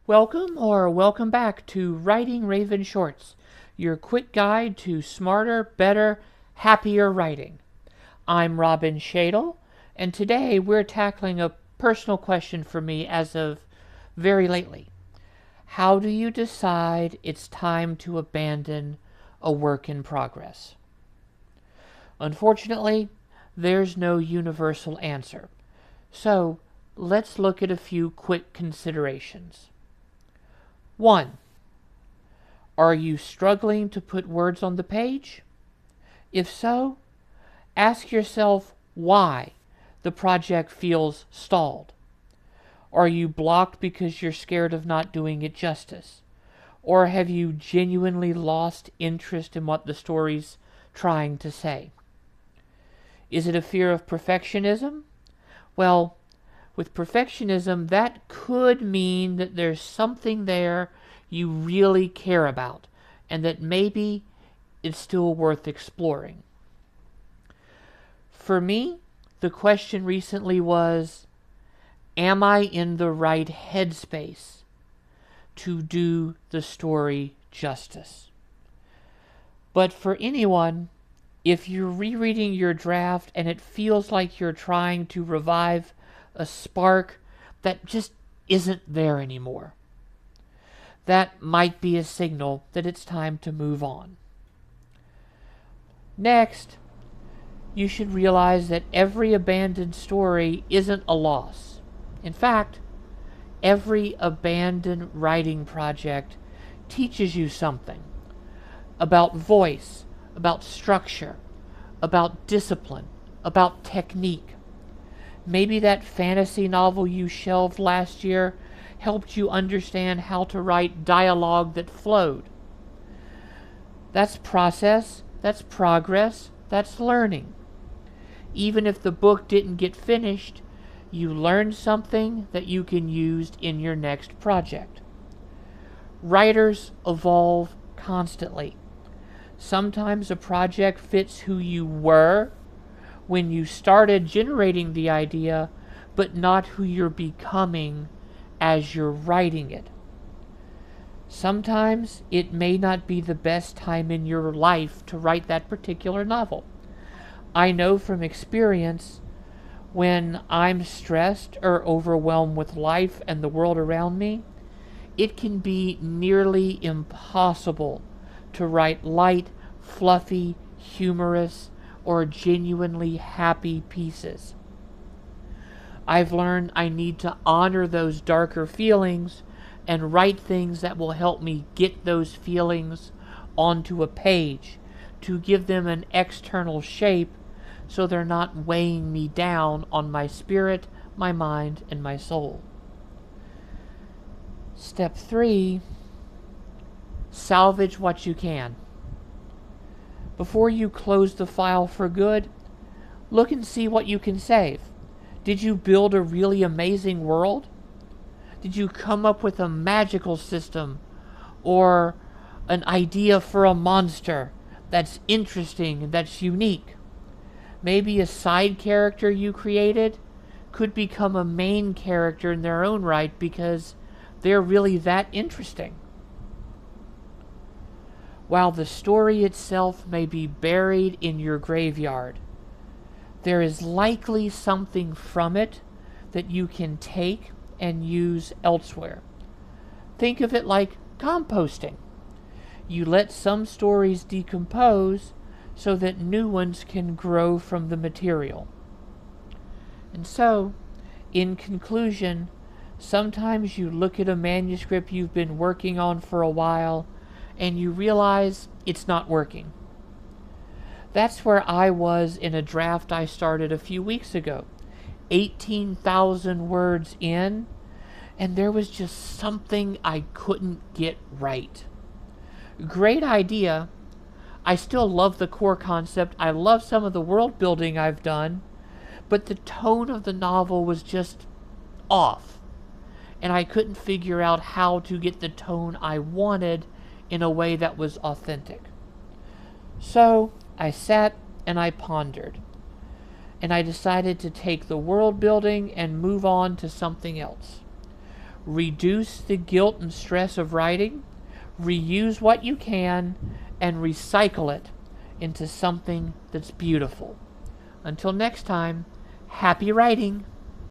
Welcome back to Writing Raven Shorts, your quick guide to smarter, better, happier writing. I'm Robin Shadle, and today we're tackling a personal question for me as of very lately. How do you decide it's time to abandon a work in progress? Unfortunately, there's no universal answer. So, let's look at a few quick considerations. 1. Are you struggling to put words on the page? If so, ask yourself why the project feels stalled. Are you blocked because you're scared of not doing it justice? Or have you genuinely lost interest in what the story's trying to say? Is it a fear of perfectionism? Well, with perfectionism, that could mean that there's something there you really care about, and that maybe it's still worth exploring. For me, the question recently was, am I in the right headspace to do the story justice? But for anyone, if you're rereading your draft and it feels like you're trying to revive a spark that just isn't there anymore, that might be a signal that it's time to move on. Next, you should realize that every abandoned story isn't a loss. In fact, every abandoned writing project teaches you something about voice, about structure, about discipline, about technique. Maybe that fantasy novel you shelved last year helped you understand how to write dialogue that flowed. That's process, that's progress, that's learning. Even if the book didn't get finished, you learned something that you can use in your next project. Writers evolve constantly. Sometimes a project fits who you were when you started generating the idea, but not who you're becoming as you're writing it. Sometimes it may not be the best time in your life to write that particular novel. I know from experience, when I'm stressed or overwhelmed with life and the world around me, it can be nearly impossible to write light, fluffy, humorous, or genuinely happy pieces. I've learned I need to honor those darker feelings and write things that will help me get those feelings onto a page, to give them an external shape so they're not weighing me down on my spirit, my mind, and my soul. Step 3, salvage what you can. Before you close the file for good, look and see what you can save. Did you build a really amazing world? Did you come up with a magical system or an idea for a monster that's interesting and that's unique? Maybe a side character you created could become a main character in their own right because they're really that interesting. While the story itself may be buried in your graveyard, there is likely something from it that you can take and use elsewhere. Think of it like composting. You let some stories decompose so that new ones can grow from the material. And so, in conclusion, sometimes you look at a manuscript you've been working on for a while and you realize it's not working. That's where I was in a draft I started a few weeks ago. 18,000 words in, and there was just something I couldn't get right. Great idea. I still love the core concept. I love some of the world building I've done, but the tone of the novel was just off, and I couldn't figure out how to get the tone I wanted in a way that was authentic. So I sat and I pondered, and I decided to take the world building and move on to something else. reduce the guilt and stress of writing, reuse what you can, and recycle it into something that's beautiful. Until next time, happy writing!